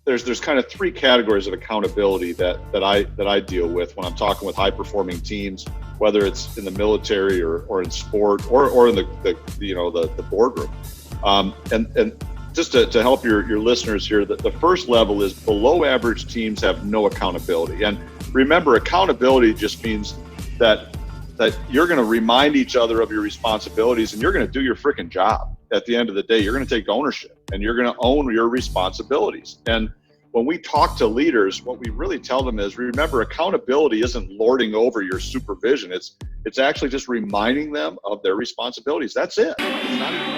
there's kind of three categories of accountability that I deal with when I'm talking with high performing teams, whether it's in the military or in sport or in the boardroom. And just to help your listeners here, the first level is below average teams have no accountability. And remember, accountability just means that you're going to remind each other of your responsibilities, and you're going to do your freaking job. At the end of the day, you're going to take ownership and you're going to own your responsibilities. And when we talk to leaders, what we really tell them is, remember, accountability isn't lording over your supervision. It's actually just reminding them of their responsibilities. That's it. It's not even...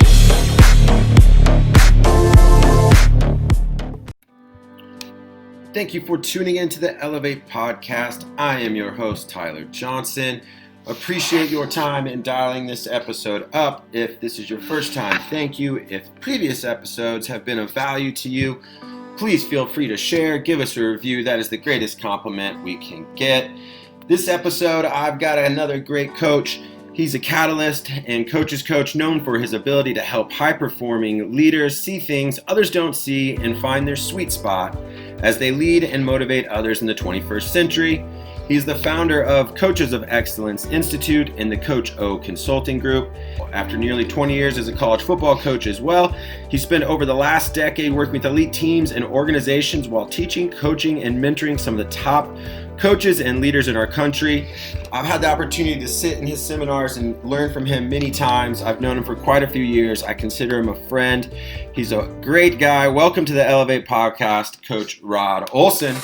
Thank you for tuning into the Elev8 podcast. I am your host, Tyler Johnson. Appreciate your time in dialing this episode up. If this is your first time, thank you. If previous episodes have been of value to you, please feel free to share, give us a review. That is the greatest compliment we can get. This episode, I've got another great coach. He's a catalyst and coach's coach known for his ability to help high-performing leaders see things others don't see and find their sweet spot as they lead and motivate others in the 21st century. He's the founder of Coaches of Excellence Institute and the Coach O Consulting Group. After nearly 20 years as a college football coach as well, he spent over the last decade working with elite teams and organizations while teaching, coaching, and mentoring some of the top coaches and leaders in our country. I've had the opportunity to sit in his seminars and learn from him many times. I've known him for quite a few years. I consider him a friend. He's a great guy. Welcome to the Elev8 podcast, Coach Rod Olson.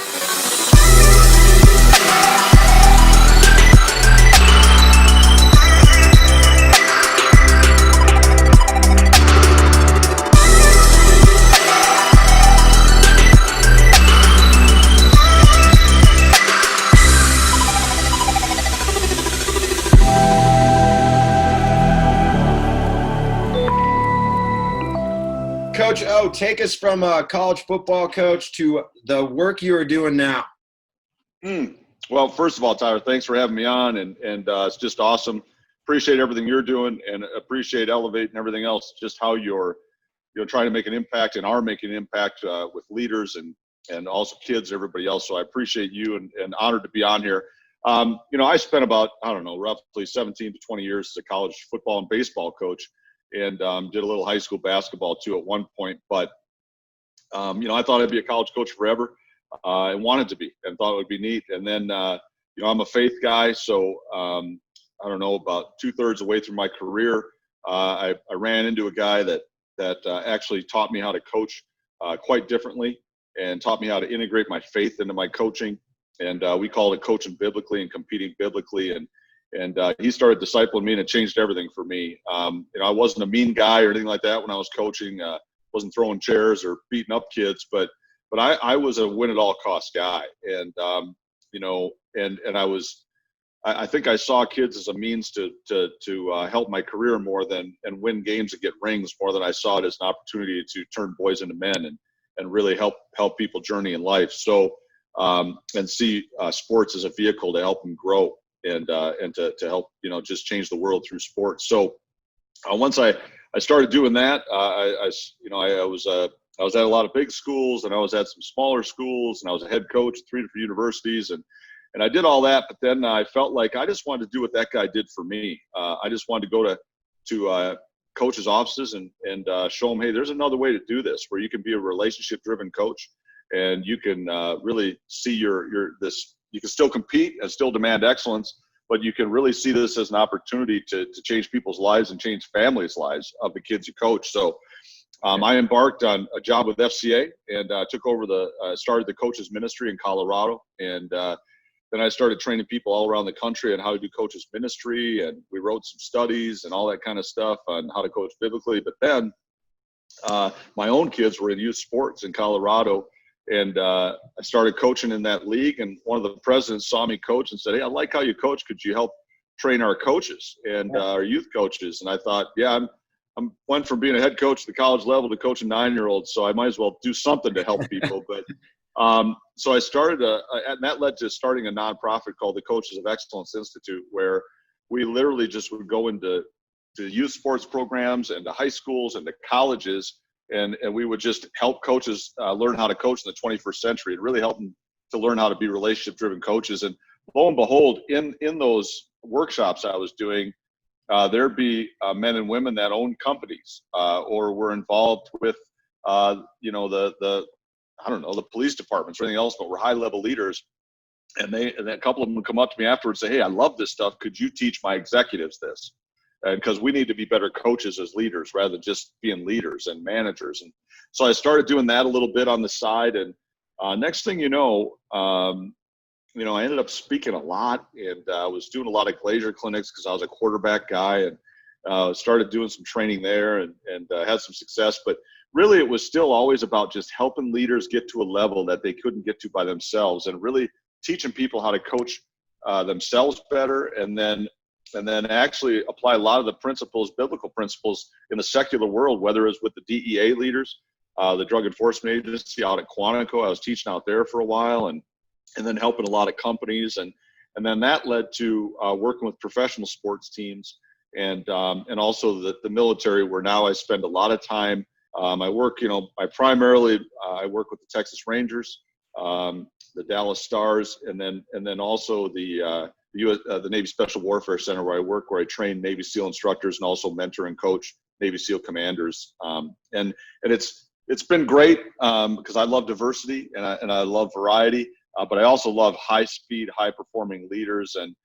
Coach O, take us from a college football coach to the work you are doing now. Well, first of all, Tyler, thanks for having me on, and it's just awesome. Appreciate everything you're doing, and appreciate Elev8 and everything else. Just how you're trying to make an impact and are making an impact with leaders and also kids, everybody else. So I appreciate you and honored to be on here. I spent about roughly 17 to 20 years as a college football and baseball coach. And did a little high school basketball too at one point. But, I thought I'd be a college coach forever and wanted to be and thought it would be neat. And then, I'm a faith guy. So, about 2/3 of the way through my career, I ran into a guy that actually taught me how to coach quite differently and taught me how to integrate my faith into my coaching. And we called it coaching biblically and competing biblically. And he started discipling me, and it changed everything for me. I wasn't a mean guy or anything like that when I was coaching. Wasn't throwing chairs or beating up kids, but I was a win at all costs guy. And I think I saw kids as a means to help my career more than and win games and get rings more than I saw it as an opportunity to turn boys into men and really help people journey in life. So and see sports as a vehicle to help them grow. And to help, just change the world through sports. So once I started doing that, I was at a lot of big schools, and I was at some smaller schools, and I was a head coach at 3 different universities, and I did all that. But then I felt like I just wanted to do what that guy did for me. I just wanted to go to coaches' offices and show them, hey, there's another way to do this, where you can be a relationship-driven coach, and you can really see you can still compete and still demand excellence, but you can really see this as an opportunity to change people's lives and change families' lives of the kids you coach. So I embarked on a job with FCA and took over started the coaches ministry in Colorado. And then I started training people all around the country on how to do coaches ministry. And we wrote some studies and all that kind of stuff on how to coach biblically. But then my own kids were in youth sports in Colorado. And I started coaching in that league, and one of the presidents saw me coach and said, hey, I like how you coach. Could you help train our coaches and our youth coaches? And I thought, yeah, I'm went from being a head coach at the college level to coaching 9-year-olds, so I might as well do something to help people. But so I started, and that led to starting a nonprofit called the Coaches of Excellence Institute, where we literally just would go into youth sports programs and to high schools and to colleges and we would just help coaches learn how to coach in the 21st century and really help them to learn how to be relationship driven coaches. And lo and behold, in those workshops I was doing, there'd be men and women that own companies or were involved with the I don't know, the police departments or anything else, but were high level leaders. And a couple of them would come up to me afterwards and say, "Hey, I love this stuff. Could you teach my executives this?" And because we need to be better coaches as leaders rather than just being leaders and managers. And so I started doing that a little bit on the side. And next thing I ended up speaking a lot, and I was doing a lot of Glazier clinics because I was a quarterback guy, and started doing some training there and had some success. But really, it was still always about just helping leaders get to a level that they couldn't get to by themselves, and really teaching people how to coach themselves better, and then actually apply a lot of the principles, biblical principles, in the secular world, whether it's with the DEA leaders, the Drug Enforcement Agency out at Quantico. I was teaching out there for a while, and then helping a lot of companies, and then that led to working with professional sports teams, and also the military, where now I spend a lot of time. I work, I primarily I work with the Texas Rangers, the Dallas Stars, and then also the Navy Special Warfare Center, where I train Navy SEAL instructors and also mentor and coach Navy SEAL commanders. And it's been great because I love diversity and I love variety. But I also love high-speed, high-performing leaders, and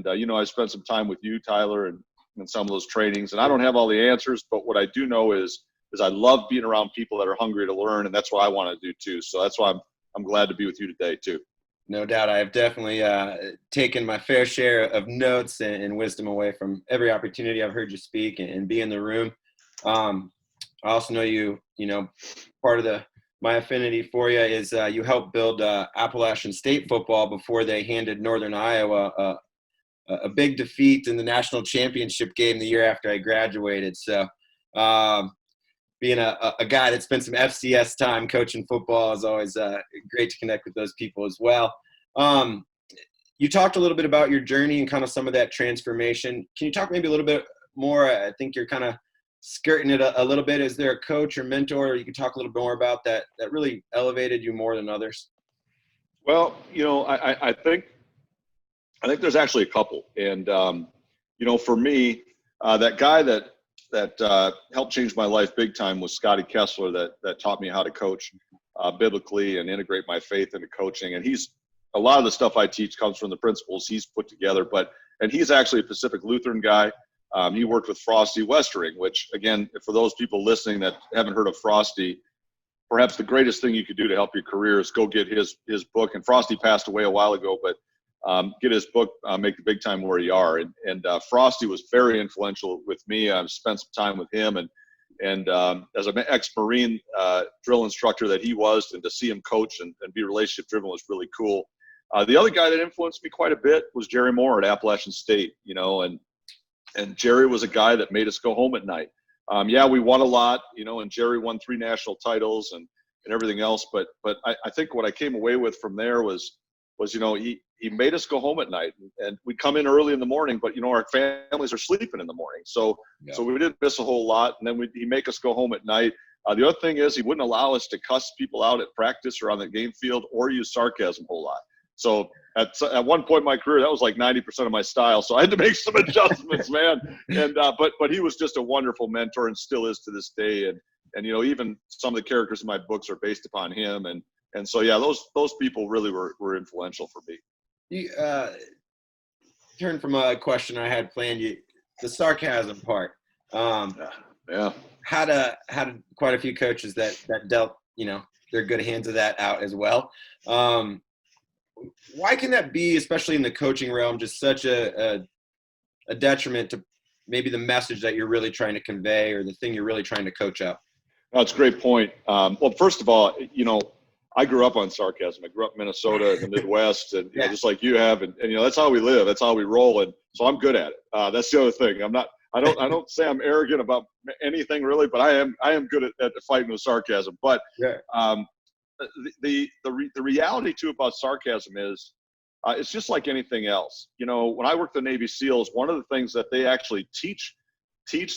I spent some time with you, Tyler, and some of those trainings. And I don't have all the answers, but what I do know is I love being around people that are hungry to learn, and that's what I want to do too. So that's why I'm glad to be with you today too. No doubt, I have definitely taken my fair share of notes and wisdom away from every opportunity I've heard you speak and be in the room. I also know you part of my affinity for you is you helped build Appalachian State football before they handed Northern Iowa a big defeat in the national championship game the year after I graduated. So being a guy that spent some FCS time coaching football is always great to connect with those people as well. You talked a little bit about your journey and kind of some of that transformation. Can you talk maybe a little bit more? I think you're kind of skirting it a little bit. Is there a coach or mentor you can talk a little bit more about that really elevated you more than others? Well, I think there's actually a couple. And, for me, that guy that helped change my life big time was Scotty Kessler, that taught me how to coach biblically and integrate my faith into coaching. And a lot of the stuff I teach comes from the principles he's put together, and he's actually a Pacific Lutheran guy. He worked with Frosty Westering, which, again, for those people listening that haven't heard of Frosty, perhaps the greatest thing you could do to help your career is go get his book. And Frosty passed away a while ago, but get his book, Make the Big Time Where You Are. And Frosty was very influential with me. I've spent some time with him, and as an ex-Marine drill instructor that he was, and to see him coach and be relationship driven was really cool. The other guy that influenced me quite a bit was Jerry Moore at Appalachian State, and Jerry was a guy that made us go home at night. We won a lot, and Jerry won 3 national titles and everything else. But I think what I came away with from there was he made us go home at night, and we'd come in early in the morning, but our families are sleeping in the morning. So we didn't miss a whole lot. And then he'd make us go home at night. The other thing is he wouldn't allow us to cuss people out at practice or on the game field or use sarcasm a whole lot. So at one point in my career, that was like 90% of my style. So I had to make some adjustments, man. And but he was just a wonderful mentor and still is to this day. And even some of the characters in my books are based upon him. And so those people really were influential for me. You turn from a question I had planned. The sarcasm part. Had quite a few coaches that dealt their good hands of that out as well. Why can that be, especially in the coaching realm, just such a detriment to maybe the message that you're really trying to convey or the thing you're really trying to coach up? That's a great point. Well, first of all, I grew up on sarcasm. I grew up in Minnesota in the Midwest, and just like you have, and that's how we live. That's how we roll, and so I'm good at it. That's the other thing. I don't say I'm arrogant about anything really, but I am good at fighting with sarcasm. But the reality too about sarcasm is it's just like anything else. When I worked the Navy SEALs, one of the things that they actually teach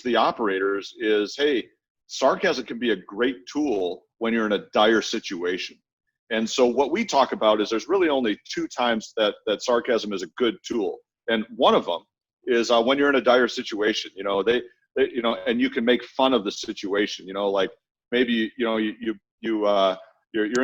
the operators is, hey, sarcasm can be a great tool when you're in a dire situation. And so what we talk about is there's really only two times that sarcasm is a good tool. And one of them is when you're in a dire situation, they and you can make fun of the situation, like maybe, you're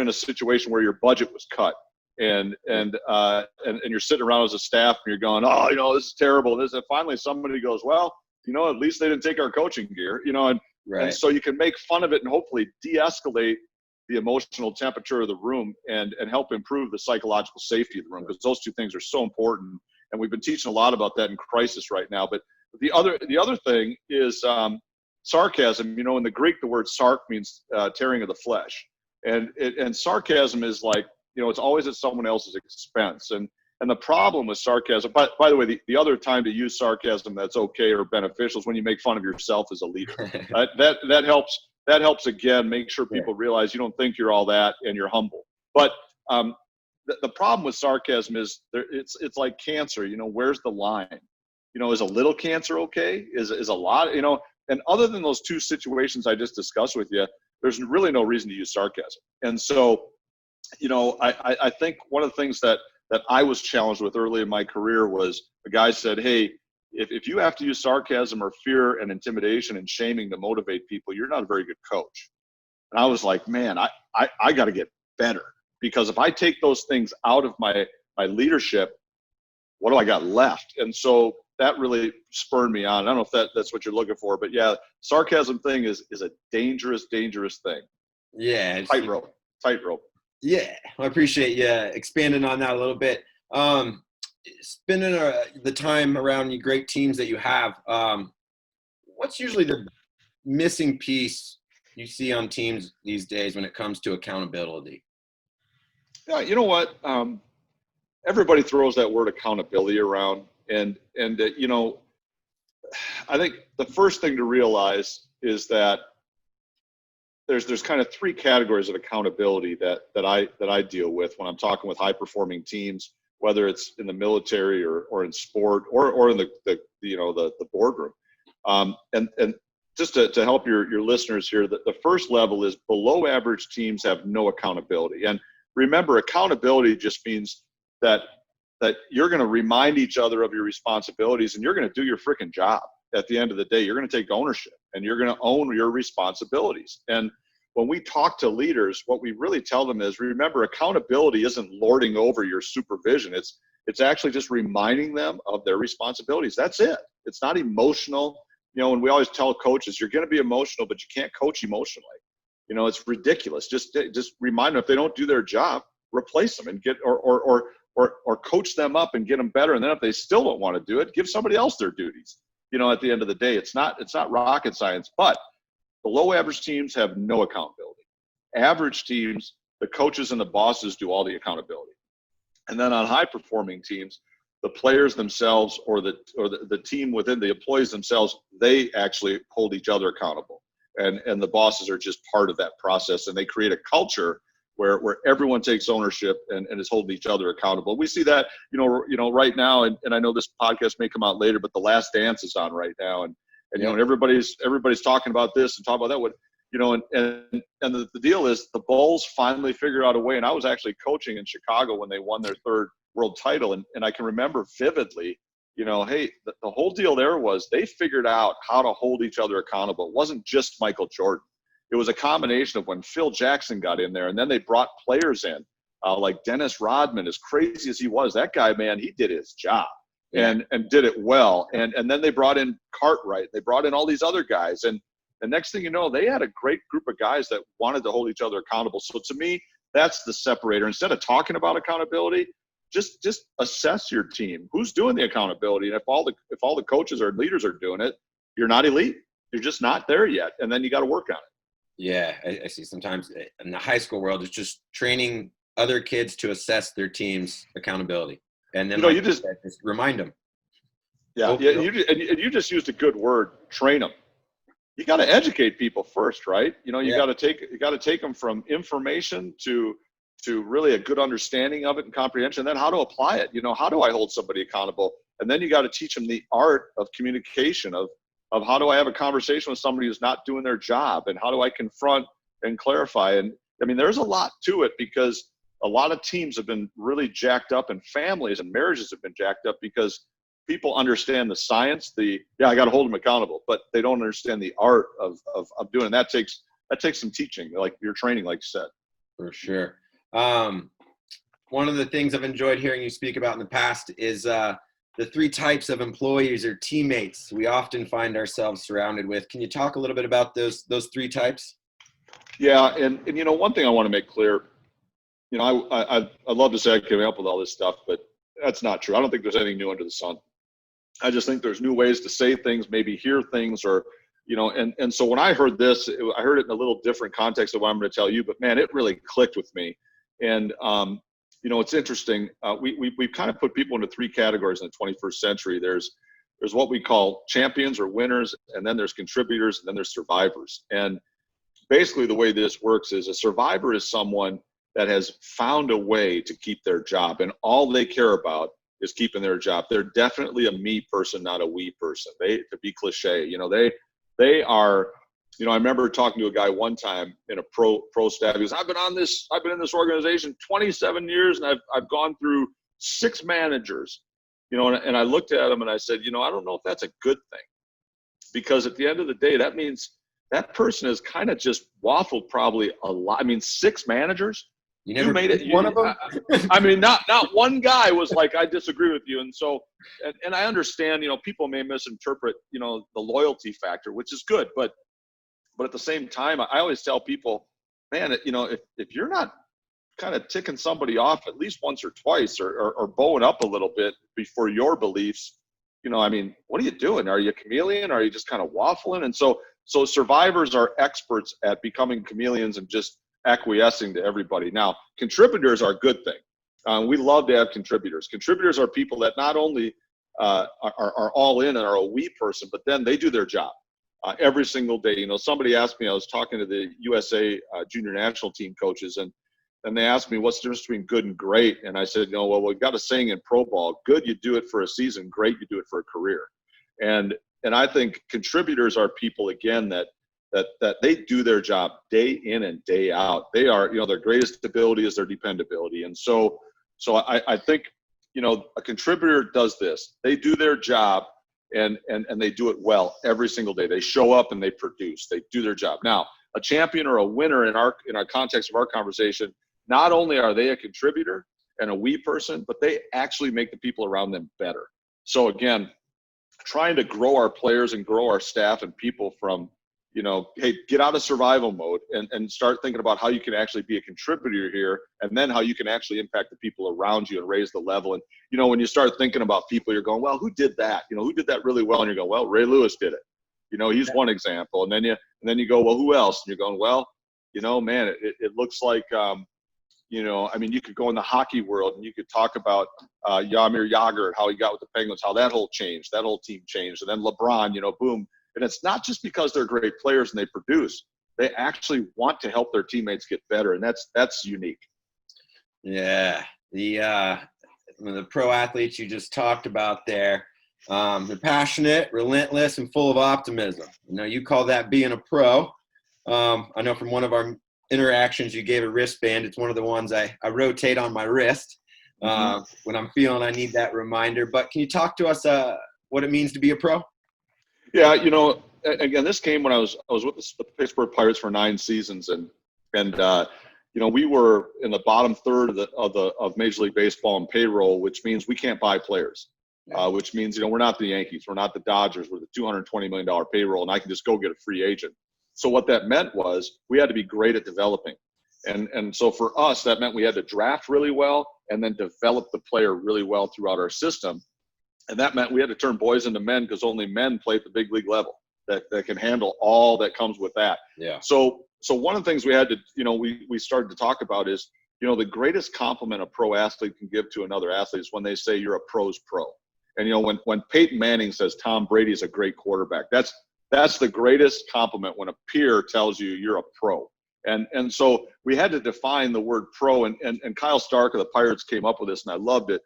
in a situation where your budget was cut and you're sitting around as a staff and you're going, oh, this is terrible. And finally somebody goes, well, at least they didn't take our coaching gear, Right. and so you can make fun of it and hopefully de-escalate the emotional temperature of the room and help improve the psychological safety of the room, because those two things are so important. And we've been teaching a lot about that in crisis right now. But the other thing is sarcasm. In the Greek, the word sark means tearing of the flesh. And sarcasm is like, it's always at someone else's expense. And the problem with sarcasm, by the way, the other time to use sarcasm that's okay or beneficial is when you make fun of yourself as a leader. That helps again, make sure people realize you don't think you're all that and you're humble. But the problem with sarcasm is it's like cancer. Where's the line? Is a little cancer okay? Is a lot, and other than those two situations I just discussed with you, there's really no reason to use sarcasm. And so, I think one of the things that I was challenged with early in my career was a guy said, hey, if you have to use sarcasm or fear and intimidation and shaming to motivate people, you're not a very good coach. And I was like, man, I got to get better, because if I take those things out of my leadership, what do I got left? And so that really spurred me on. I don't know if that's what you're looking for, but yeah, sarcasm thing is a dangerous thing. Yeah. Tightrope. Yeah, I appreciate you expanding on that a little bit. Spending the time around the great teams that you have, what's usually the missing piece you see on teams these days when it comes to accountability? Yeah, you know what? Everybody throws that word accountability around, and I think the first thing to realize is that there's kind of three categories of accountability that I deal with when I'm talking with high performing teams, whether it's in the military or in sport or in the boardroom. And just to help your listeners here, the first level is below average teams have no accountability. And remember, accountability just means that you're going to remind each other of your responsibilities, and you're going to do your freaking job. At the end of the day, you're going to take ownership and you're going to own your responsibilities. And when we talk to leaders, what we really tell them is, remember, accountability isn't lording over your supervision. It's actually just reminding them of their responsibilities. That's it. It's not emotional. And we always tell coaches, you're going to be emotional, but you can't coach emotionally. It's ridiculous. Just remind them, if they don't do their job, replace them and get or coach them up and get them better. And then if they still don't want to do it, give somebody else their duties. At the end of the day, it's not rocket science. But below average teams have no accountability. Average teams, the coaches and the bosses do all the accountability. And then on high performing teams, the players themselves or the team within the employees themselves, they actually hold each other accountable. And the bosses are just part of that process, and they create a culture where everyone takes ownership and is holding each other accountable. We see that, right now, and I know this podcast may come out later, but The Last Dance is on right now, and everybody's talking about this and talking about that. And the deal is, the Bulls finally figured out a way. And I was actually coaching in Chicago when they won their third world title, and I can remember vividly, hey, the whole deal there was they figured out how to hold each other accountable. It wasn't just Michael Jordan. It was a combination of when Phil Jackson got in there, and then they brought players in like Dennis Rodman. As crazy as he was, that guy, man, he did his job and did it well. And then they brought in Cartwright. They brought in all these other guys. And the next thing you know, they had a great group of guys that wanted to hold each other accountable. So to me, that's the separator. Instead of talking about accountability, just assess your team. Who's doing the accountability? And if all the coaches or leaders are doing it, you're not elite. You're just not there yet. And then you got to work on it. Yeah, I see. Sometimes in the high school world, it's just training other kids to assess their team's accountability, and then you just remind them. Yeah, you just used a good word, train them. You got to educate people first, right? You got to take them from information to really a good understanding of it and comprehension, and then how to apply it. How do I hold somebody accountable? And then you got to teach them the art of communication, of of how do I have a conversation with somebody who's not doing their job, and how do I confront and clarify. And I mean, there's a lot to it, because a lot of teams have been really jacked up, and families and marriages have been jacked up because people understand the science, I got to hold them accountable, but they don't understand the art of doing it. That takes some teaching, like your training, like you said. For sure. One of the things I've enjoyed hearing you speak about in the past is the 3 types of employees or teammates we often find ourselves surrounded with. Can you talk a little bit about those 3 types? Yeah, and one thing I want to make clear, I love to say I came up with all this stuff, but that's not true. I don't think there's anything new under the sun. I just think there's new ways to say things, maybe hear things, or and so when I heard this, I heard it in a little different context of what I'm going to tell you, but man, it really clicked with me. And it's interesting. We've kind of put people into 3 categories in the 21st century. There's what we call champions or winners, and then there's contributors, and then there's survivors. And basically the way this works is a survivor is someone that has found a way to keep their job, and all they care about is keeping their job. They're definitely a me person, not a we person. To be cliche, they are, I remember talking to a guy one time in a pro staff. He goes, I've been in this organization 27 years, and I've gone through 6 managers, and I looked at him and I said, I don't know if that's a good thing, because at the end of the day, that means that person has kind of just waffled probably a lot. I mean, 6 managers. You never made it. One of them. I mean, not one guy was like, I disagree with you. And so, and I understand, people may misinterpret, the loyalty factor, which is good, but at the same time, I always tell people, man, if you're not kind of ticking somebody off at least once or twice, or bowing up a little bit before your beliefs, I mean, what are you doing? Are you a chameleon? Or are you just kind of waffling? And so survivors are experts at becoming chameleons and just acquiescing to everybody. Now, contributors are a good thing. We love to have contributors. Contributors are people that not only are all in and are a we person, but then they do their job every single day. Somebody asked me, I was talking to the USA junior national team coaches, and they asked me, what's the difference between good and great? And I said, well, we've got a saying in pro ball: good, you do it for a season; great, you do it for a career. And I think contributors are people, again, that they do their job day in and day out. They are, their greatest ability is their dependability. And so I think, a contributor does this. They do their job, and they do it well every single day. They show up and they produce. They do their job. Now, a champion or a winner in our context of our conversation, not only are they a contributor and a we person, but they actually make the people around them better. So again, trying to grow our players and grow our staff and people from, hey, get out of survival mode and start thinking about how you can actually be a contributor here, and then how you can actually impact the people around you and raise the level. And, when you start thinking about people, you're going, well, who did that? Who did that really well? And you're going, well, Ray Lewis did it. He's one example. And then you go, well, who else? And you're going, well, man, it looks like, I mean, you could go in the hockey world and you could talk about Jaromir Jagr and how he got with the Penguins, how that whole team changed. And then LeBron, boom. And it's not just because they're great players and they produce. They actually want to help their teammates get better, and that's unique. Yeah, the pro athletes you just talked about there, they're passionate, relentless, and full of optimism. You call that being a pro. I know from one of our interactions you gave a wristband. It's one of the ones I rotate on my wrist when I'm feeling I need that reminder. But can you talk to us what it means to be a pro? Yeah, again, this came when I was with the Pittsburgh Pirates for 9 seasons, and we were in the bottom third of Major League Baseball in payroll, which means we can't buy players, which means we're not the Yankees, we're not the Dodgers, we're the $220 million payroll, and I can just go get a free agent. So what that meant was we had to be great at developing, and so for us that meant we had to draft really well and then develop the player really well throughout our system. And that meant we had to turn boys into men, because only men play at the big league level that can handle all that comes with that. Yeah. So one of the things we had to, we started to talk about is, the greatest compliment a pro athlete can give to another athlete is when they say you're a pro's pro. And, when Peyton Manning says Tom Brady is a great quarterback, that's the greatest compliment, when a peer tells you you're a pro. And so we had to define the word pro, and Kyle Stark of the Pirates came up with this, and I loved it.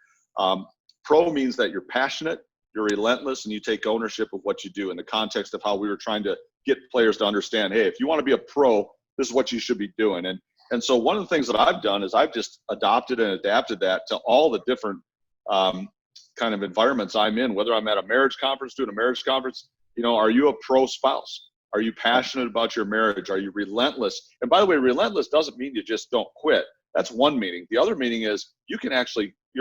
Pro means that you're passionate, you're relentless, and you take ownership of what you do in the context of how we were trying to get players to understand, hey, if you want to be a pro, this is what you should be doing. And so one of the things that I've done is I've just adopted and adapted that to all the different kind of environments I'm in, whether I'm at a marriage conference, doing a marriage conference. Are you a pro spouse? Are you passionate about your marriage? Are you relentless? And by the way, relentless doesn't mean you just don't quit. That's one meaning. The other meaning is you're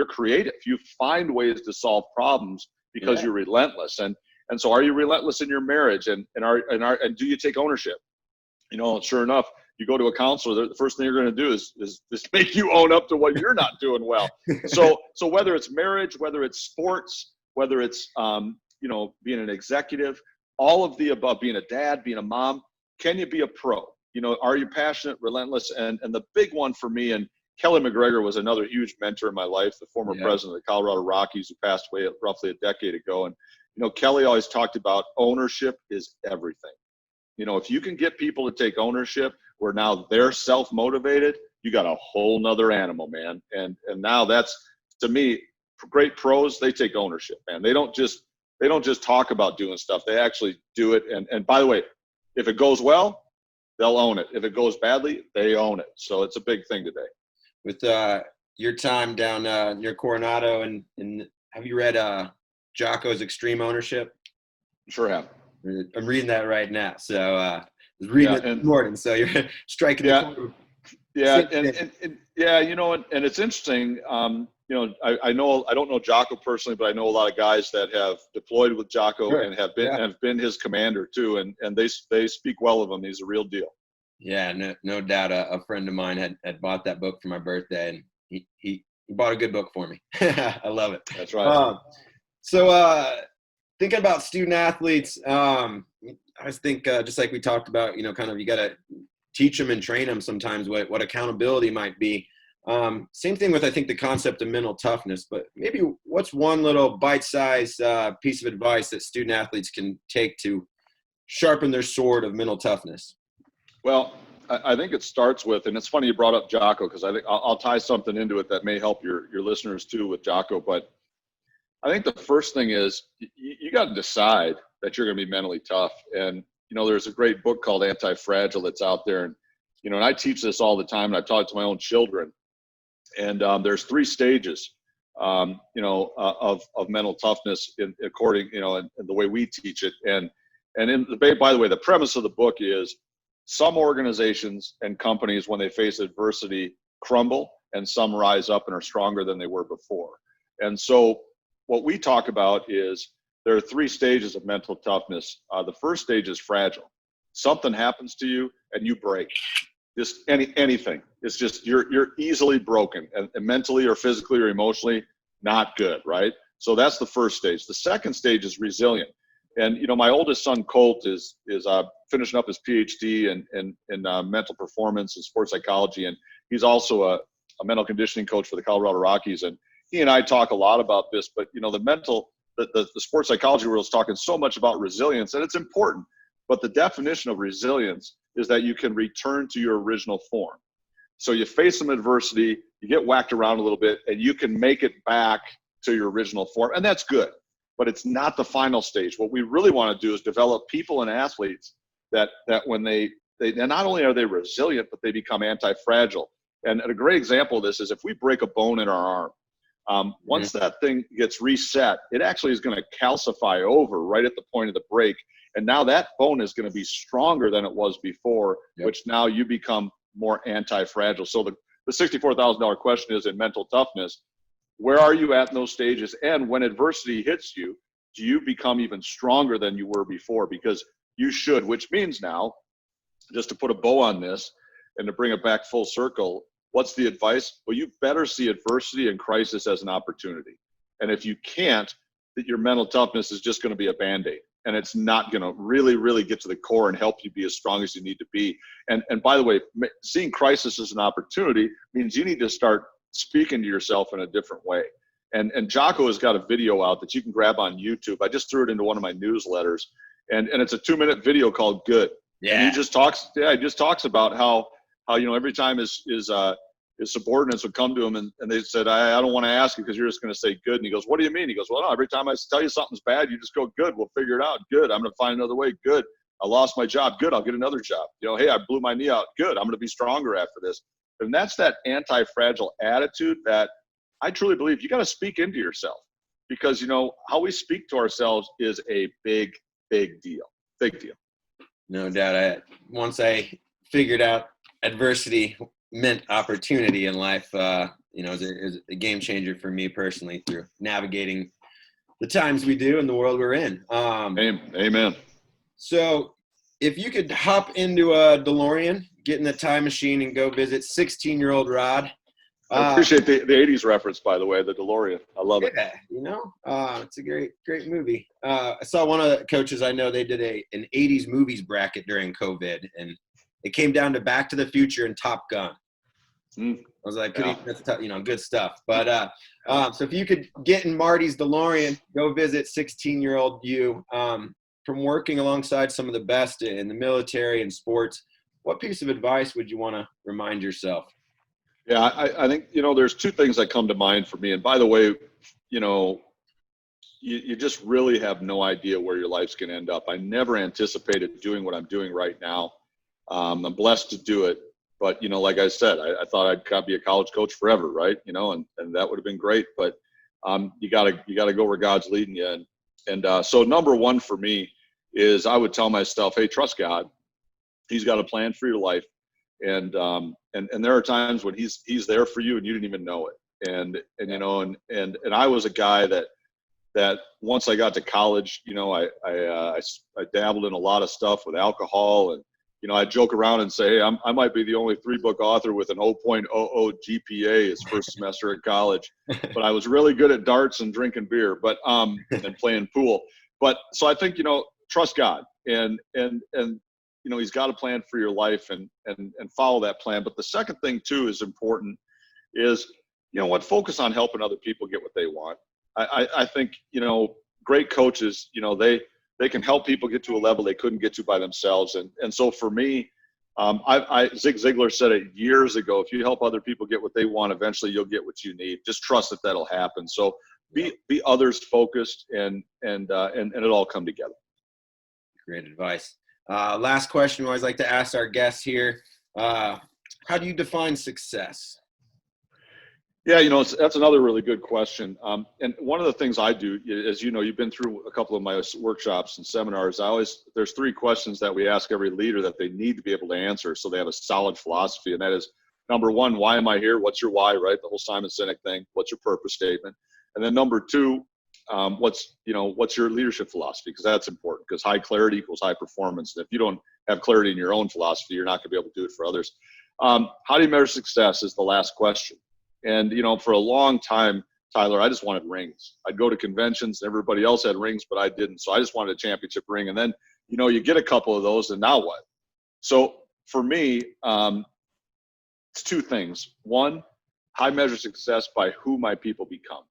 creative. You find ways to solve problems because you're relentless. And so are you relentless in your marriage? And do you take ownership? Sure enough, you go to a counselor, the first thing you're going to do is make you own up to what you're not doing well. So whether it's marriage, whether it's sports, whether it's being an executive, all of the above, being a dad, being a mom, can you be a pro? Are you passionate, relentless? And the big one for me, and Kelly McGregor was another huge mentor in my life, the former president of the Colorado Rockies, who passed away roughly a decade ago. And Kelly always talked about ownership is everything. If you can get people to take ownership where now they're self-motivated, you got a whole nother animal, man. And now that's, to me, great pros, they take ownership, man. They don't just talk about doing stuff. They actually do it. And by the way, if it goes well, they'll own it. If it goes badly, they own it. So it's a big thing today. With your time down near Coronado, and have you read Jocko's Extreme Ownership? Sure have. I'm reading that right now. So I was reading it this morning. So you're striking the point. Yeah, and it's interesting. I don't know Jocko personally, but I know a lot of guys that have deployed with Jocko and have been his commander too, and they speak well of him. He's a real deal. Yeah, no doubt. A friend of mine had bought that book for my birthday, and he bought a good book for me. I love it. That's right. So thinking about student athletes, I think just like we talked about, kind of you got to teach them and train them sometimes what accountability might be. Same thing with, I think, the concept of mental toughness, but maybe what's one little bite-sized piece of advice that student athletes can take to sharpen their sword of mental toughness? Well, I think it starts with, and it's funny you brought up Jocko, because I think I'll tie something into it that may help your listeners too with Jocko. But I think the first thing is you got to decide that you're going to be mentally tough. And, there's a great book called Anti-Fragile that's out there. And, and I teach this all the time, and I talk to my own children. And there's 3 stages, of mental toughness according, and the way we teach it. And by the way, the premise of the book is some organizations and companies, when they face adversity, crumble, and some rise up and are stronger than they were before. And so what we talk about is there are 3 stages of mental toughness. The first stage is fragile. Something happens to you and you break. Just anything. It's just you're easily broken, and mentally or physically or emotionally, not good, right? So that's the first stage. The second stage is resilient. And my oldest son Colt is finishing up his PhD in mental performance and sports psychology, and he's also a mental conditioning coach for the Colorado Rockies. And he and I talk a lot about this, but the sports psychology world is talking so much about resilience, and it's important. But the definition of resilience is that you can return to your original form. So you face some adversity, you get whacked around a little bit, and you can make it back to your original form, and that's good. But it's not the final stage. What we really want to do is develop people and athletes that when they not only are they resilient, but they become anti-fragile. And a great example of this is if we break a bone in our arm, once that thing gets reset, it actually is going to calcify over right at the point of the break. And now that bone is going to be stronger than it was before, which now you become more anti-fragile. So the $64,000 question is, in mental toughness, where are you at in those stages? And when adversity hits you, do you become even stronger than you were before? Because you should, which means now, just to put a bow on this and to bring it back full circle, what's the advice? Well, you better see adversity and crisis as an opportunity. And if you can't, that your mental toughness is just going to be a Band-Aid. And it's not going to really, really get to the core and help you be as strong as you need to be. And by the way, seeing crisis as an opportunity means you need to start speaking to yourself in a different way. And Jocko has got a video out that you can grab on YouTube. I just threw it into one of my newsletters, and it's a 2-minute video called Good. Yeah. And he just talks about how every time his his subordinates would come to him and they said, I don't want to ask you because you're just going to say good. And he goes, what do you mean? He goes, well, no, every time I tell you something's bad, you just go good. We'll figure it out. Good. I'm going to find another way. Good. I lost my job. Good. I'll get another job. Hey, I blew my knee out. Good. I'm going to be stronger after this. And that's that anti-fragile attitude that I truly believe you got to speak into yourself, because, how we speak to ourselves is a big, big deal. Big deal. No doubt. Once I figured out adversity meant opportunity in life, is a game changer for me personally through navigating the times we do and the world we're in. Amen. So if you could hop into a DeLorean, get in the time machine and go visit 16-year-old Rod. I appreciate the 80s reference, by the way, the DeLorean. I love it. It's a great movie. I saw one of the coaches I know, they did an 80s movies bracket during COVID, and it came down to Back to the Future and Top Gun. I was like, that's good stuff. But so if you could get in Marty's DeLorean, go visit 16-year-old you, from working alongside some of the best in the military and sports, what piece of advice would you want to remind yourself? Yeah, I think, there's two things that come to mind for me. And by the way, you just really have no idea where your life's going to end up. I never anticipated doing what I'm doing right now. I'm blessed to do it. But, like I said, I thought I'd be a college coach forever, right? And that would have been great. But you gotta go where God's leading you. And so number one for me is I would tell myself, hey, trust God. He's got a plan for your life. And there are times when he's there for you and you didn't even know it. And I was a guy that once I got to college, I dabbled in a lot of stuff with alcohol, and I joke around and say, hey, I might be the only 3-book author with an 0.00 GPA his first semester at college, but I was really good at darts and drinking beer, and playing pool. But so I think, trust God, and he's got a plan for your life, and follow that plan. But the second thing too is important is, focus on helping other people get what they want. I think, great coaches, they can help people get to a level they couldn't get to by themselves. And so for me, Zig Ziglar said it years ago, if you help other people get what they want, eventually you'll get what you need. Just trust that that'll happen. So be others focused, and it'll all come together. Great advice. Last question we always like to ask our guests here. How do you define success? Yeah, that's another really good question. And one of the things I do, as you've been through a couple of my workshops and seminars, there's 3 questions that we ask every leader that they need to be able to answer so they have a solid philosophy. And that is, number 1, why am I here? What's your why, right? The whole Simon Sinek thing. What's your purpose statement? And then number 2, what's your leadership philosophy? Because that's important, because high clarity equals high performance. And if you don't have clarity in your own philosophy, you're not going to be able to do it for others. How do you measure success is the last question. And, for a long time, Tyler, I just wanted rings. I'd go to conventions, and everybody else had rings, but I didn't. So I just wanted a championship ring. And then, you get a couple of those, and now what? So for me, it's 2 things. 1, I measure success by who my people become.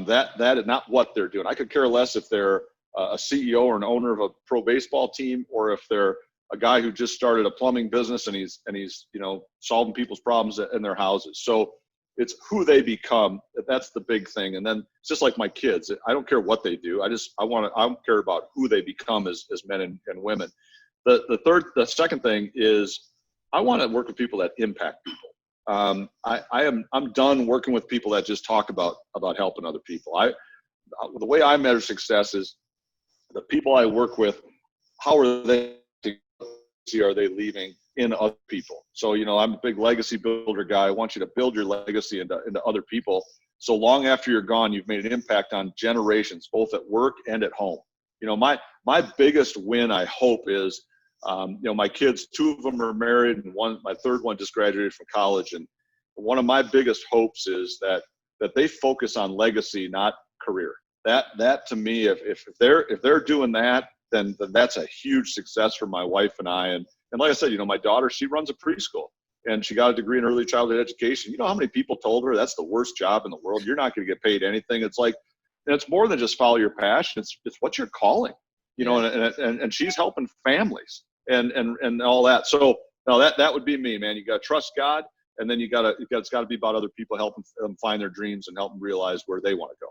That is not what they're doing. I could care less if they're a CEO or an owner of a pro baseball team, or if they're a guy who just started a plumbing business and he's solving people's problems in their houses. So it's who they become. That's the big thing. And then it's just like my kids. I don't care what they do. I don't care about who they become as men and women. The second thing is I want to work with people that impact people. I'm done working with people that just talk about helping other people. The way I measure success is the people I work with, how are they leaving in other people? So, I'm a big legacy builder guy. I want you to build your legacy into other people. So long after you're gone, you've made an impact on generations, both at work and at home. My biggest win, I hope, is, my kids, 2 of them are married, and my third one just graduated from college. And one of my biggest hopes is that they focus on legacy, not career. That to me, if they're doing that, then that's a huge success for my wife and I. And like I said, my daughter, she runs a preschool, and she got a degree in early childhood education. You know how many people told her that's the worst job in the world? You're not going to get paid anything. It's like, and it's more than just follow your passion. It's what you're calling, and she's helping families and all that. So no, that would be me, man. You got to trust God. And then it's got to be about other people helping them find their dreams and help them realize where they want to go.